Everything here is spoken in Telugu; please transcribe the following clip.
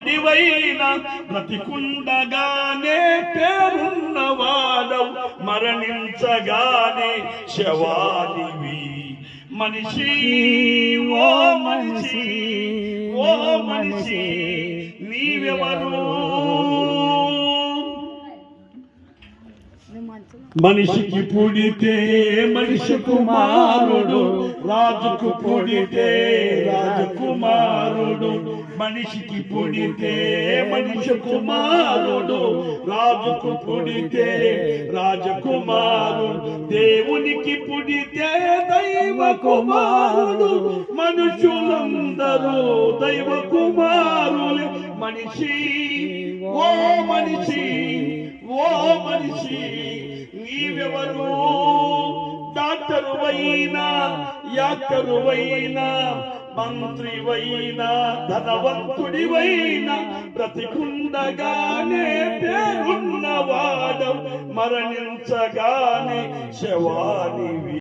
దివైనా బ్రతికుండగానే పేరున్నవాడవు, మరణించగానే శవానివి. మనిషి ఓ మనిషి, ఓ మనిషి నీవెవరు? మనిషికి పుడితే మనిషి కుమారుడు, రాజుకు పుడితే రాజకుమారుడు. మనిషికి పుడితే మనిషి కుమారుడు, రాజుకు పుడితే రాజకుమారుడు. దేవునికి పుడితే దైవ కుమారుడు, మనుషులందరూ దైవ కుమారులు. మనిషి ఓ మనిషి, ఓ మనిషి నీవెవరు? డాక్టరువైనా, యాక్టరువైనా, మంత్రివైనా, ధనవంతుడివైనా, బ్రతికుండగానే పేరున్నవాడవు, మరణించగానే శవానివి.